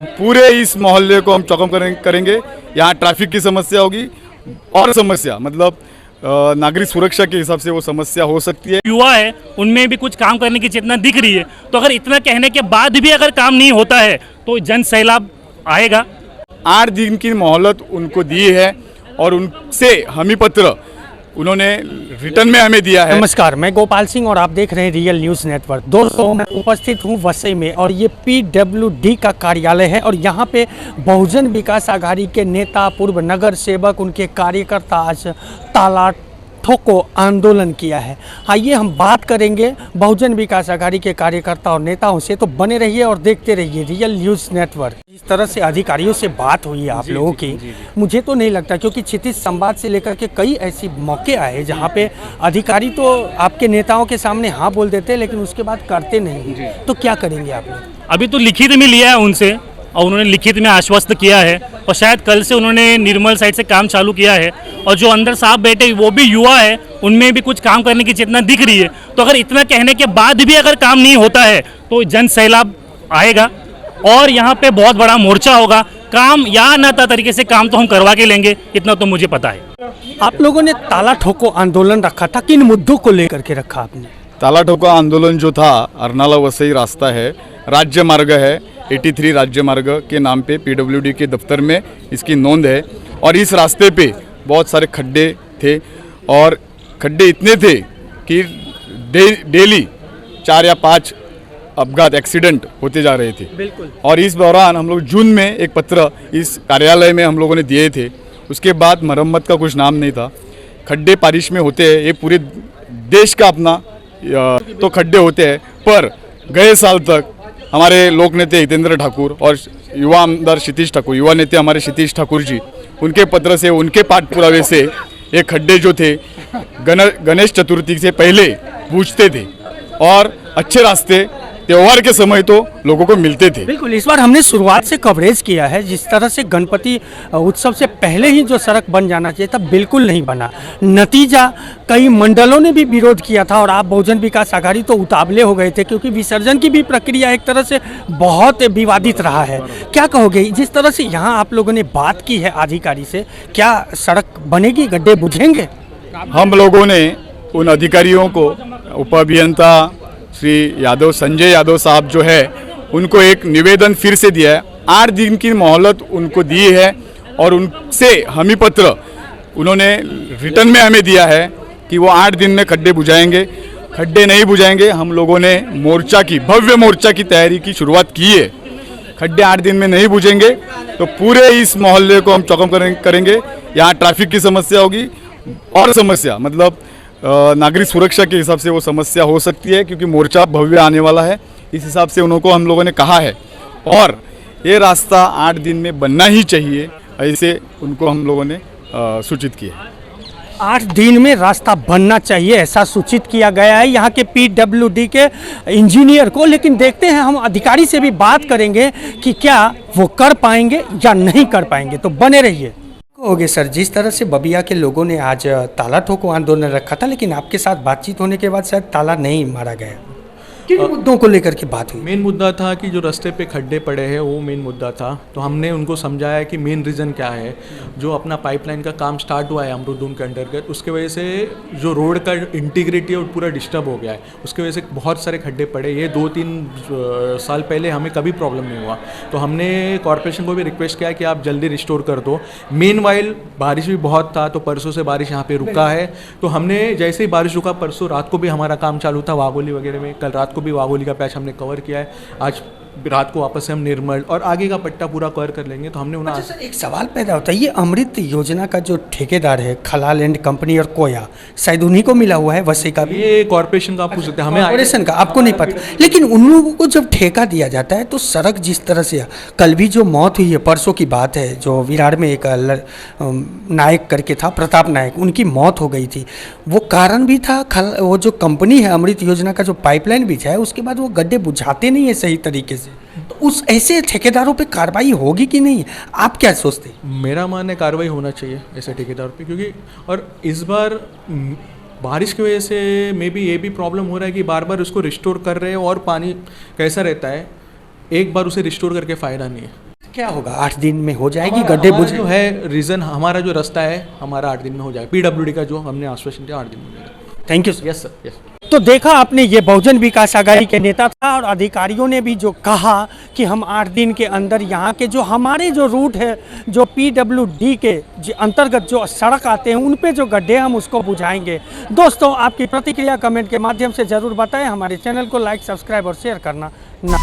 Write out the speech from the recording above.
पूरे इस मोहल्ले को हम चौकम करेंगे। यहाँ ट्रैफिक की समस्या होगी और समस्या मतलब नागरिक सुरक्षा के हिसाब से वो समस्या हो सकती है। युवा है, उनमें भी कुछ काम करने की चेतना दिख रही है, तो अगर इतना कहने के बाद भी अगर काम नहीं होता है तो जन सैलाब आएगा। 8 दिन की मोहलत उनको दी है और उनसे हमी पत्र उन्होंने रिटर्न में हमें दिया है। नमस्कार, मैं गोपाल सिंह और आप देख रहे हैं रियल न्यूज़ नेटवर्क। दोस्तों, मैं उपस्थित हूं वसई में और ये PWD का कार्यालय है और यहाँ पे बहुजन विकास आघाड़ी के नेता, पूर्व नगर सेवक, उनके कार्यकर्ता आज ताला ठोको आंदोलन किया है। आइए हम बात करेंगे बहुजन विकास आघाड़ी के कार्यकर्ता और नेताओं से, तो बने रहिए और देखते रहिए रियल न्यूज़ नेटवर्क। इस तरह से अधिकारियों से बात हुई है आप लोगों की, मुझे तो नहीं लगता, क्योंकि क्षितिज संवाद से लेकर के कई ऐसी मौके आए जहाँ पे अधिकारी तो आपके नेताओं के सामने हाँ बोल देते हैं लेकिन उसके बाद करते नहीं। तो क्या करेंगे आप लोग? अभी तो लिखित में लिया है उनसे और उन्होंने लिखित में आश्वस्त किया है और शायद कल से उन्होंने निर्मल साइड से काम चालू किया है और जो अंदर साहब बैठे वो भी युवा है, उनमें भी कुछ काम करने की चेतना दिख रही है। तो अगर इतना कहने के बाद भी अगर काम नहीं होता है तो जन सैलाब आएगा और यहाँ पे बहुत बड़ा मोर्चा होगा। काम या न तरीके से काम तो हम करवा के लेंगे, इतना तो मुझे पता है। आप लोगों ने ताला ठोको आंदोलन रखा था, किन मुद्दों को लेकर के रखा आपने? ताला ठोका आंदोलन जो था, अरनाला वसई रास्ता है, राज्य मार्ग है, 83 राज्य मार्ग के नाम पे PWD के दफ्तर में इसकी नोंद है। और इस रास्ते पे बहुत सारे खड्डे थे और खड्डे इतने थे कि डेली 4 या 5 अपघात एक्सीडेंट होते जा रहे थे। बिल्कुल। और इस दौरान हम लोग जून में एक पत्र इस कार्यालय में हम लोगों ने दिए थे। उसके बाद मरम्मत का कुछ नाम नहीं था। खड्डे बारिश में होते हैं, ये पूरे देश का अपना तो खड्डे होते हैं। पर गए साल तक हमारे लोक नेते हितेंद्र ठाकुर और युवा आमदार क्षितिज ठाकुर, युवा नेते हमारे क्षितिज ठाकुर जी, उनके पत्र से, उनके पाठ पुरावे से ये खड्डे जो थे गणेश चतुर्थी से पहले बूझते थे और अच्छे रास्ते त्योहार के समय तो लोगों को मिलते थे। बिल्कुल, इस बार हमने शुरुआत से कवरेज किया है। जिस तरह से गणपति उत्सव से पहले ही जो सड़क बन जाना चाहिए था, बिल्कुल नहीं बना। नतीजा कई मंडलों ने भी विरोध किया था और आप बहुजन विकास आघाड़ी तो उतावले हो गए थे, क्योंकि विसर्जन की भी प्रक्रिया एक तरह से बहुत विवादित रहा है। क्या कहोगे, जिस तरह से यहाँ आप लोगों ने बात की है अधिकारी से, क्या सड़क बनेगी, गड्ढे बुझेंगे? हम लोगों ने उन अधिकारियों को, उप अभियंता श्री यादव, संजय यादव साहब जो है, उनको एक निवेदन फिर से दिया है। 8 दिन की मोहलत उनको दी है और उनसे हमी पत्र उन्होंने रिटर्न में हमें दिया है कि वो 8 दिन में खड्डे बुझाएंगे। खड्डे नहीं बुझाएंगे, हम लोगों ने मोर्चा की, भव्य मोर्चा की तैयारी की शुरुआत की है। खड्डे 8 दिन में नहीं बुझेंगे तो पूरे इस मोहल्ले को हम चौकम करेंगे। यहाँ ट्रैफिक की समस्या होगी और समस्या मतलब नागरिक सुरक्षा के हिसाब से वो समस्या हो सकती है, क्योंकि मोर्चा भव्य आने वाला है। इस हिसाब से उनको हम लोगों ने कहा है और ये रास्ता 8 दिन में बनना ही चाहिए, ऐसे उनको हम लोगों ने सूचित किया है। 8 दिन में रास्ता बनना चाहिए, ऐसा सूचित किया गया है यहाँ के PWD के इंजीनियर को। लेकिन देखते हैं, हम अधिकारी से भी बात करेंगे कि क्या वो कर पाएंगे या नहीं कर पाएंगे, तो बने रहिए। ओके सर, जिस तरह से बबिया के लोगों ने आज ताला ठोको आंदोलन रखा था, लेकिन आपके साथ बातचीत होने के बाद शायद ताला नहीं मारा गया, किन मुद्दों को लेकर के बात हुई? मेन मुद्दा था कि जो रास्ते पे खड्डे पड़े हैं, वो मेन मुद्दा था। तो हमने उनको समझाया कि मेन रीज़न क्या है। जो अपना पाइपलाइन का काम स्टार्ट हुआ है अमरुदून के अंतर्गत, उसके वजह से जो रोड का इंटीग्रिटी है वो पूरा डिस्टर्ब हो गया है। उसके वजह से बहुत सारे खड्डे पड़े। ये 2-3 साल पहले हमें कभी प्रॉब्लम नहीं हुआ। तो हमने कॉर्पोरेशन को भी रिक्वेस्ट किया कि आप जल्दी रिस्टोर कर दो। मेन वाइल बारिश भी बहुत था, तो परसों से बारिश यहाँ पे रुका है। तो हमने जैसे ही बारिश रुका, परसों रात को भी हमारा काम चालू था वाघोली वगैरह में। कल रात को भी वाघोली का पैच हमने कवर किया है। आज रात को वापस से हम निर्मल और आगे का पट्टा पूरा कवर कर लेंगे। तो हमने उन्हें अच्छा सर, एक सवाल पैदा होता है, ये अमृत योजना का जो ठेकेदार है खलाल एंड कंपनी और कोया, शायद उन्हीं को मिला हुआ है वसई का भी? ये कॉर्पोरेशन का आप पूछ सकते हैं, हमें कॉर्पोरेशन का आपको नहीं पता। लेकिन उन लोगों को जब ठेका दिया जाता है तो सड़क जिस तरह से, कल भी जो मौत हुई है, परसों की बात है, जो विरार में एक नायक करके था, प्रताप नायक, उनकी मौत हो गई थी। वो कारण भी था, वो जो कंपनी है अमृत योजना का जो पाइपलाइन बिछा है, उसके बाद वो गड्ढे बुझाते नहीं है सही तरीके से। तो उस ऐसे ठेकेदारों पे कार्रवाई होगी कि नहीं, आप क्या सोचते हैं? मेरा मानना है कार्रवाई होना चाहिए ऐसे ठेकेदार पे, क्योंकि और इस बार बारिश की वजह से मे बी ये भी प्रॉब्लम हो रहा है कि बार बार उसको रिस्टोर कर रहे हैं और पानी कैसा रहता है, एक बार उसे रिस्टोर करके फ़ायदा नहीं है। क्या होगा, 8 दिन में हो जाएगी, गड्ढे हमारा बुझे? जो है रीज़न, हमारा जो रास्ता है हमारा 8 दिन में हो जाएगा। पीडब्ल्यूडी का जो हमने आश्वासन दिया 8 दिन में हो जाएगा। Thank you. Yes sir, yes. तो देखा आपने, ये बहुजन विकास आघाड़ी के नेता था और अधिकारियों ने भी जो कहा कि हम 8 दिन के अंदर यहाँ के जो हमारे जो रूट है, जो पीडब्ल्यूडी के अंतर्गत जो सड़क आते हैं उन पे जो गड्ढे हम उसको बुझाएंगे। दोस्तों, आपकी प्रतिक्रिया कमेंट के माध्यम से ज़रूर बताएं। हमारे चैनल को लाइक, सब्सक्राइब और शेयर करना ना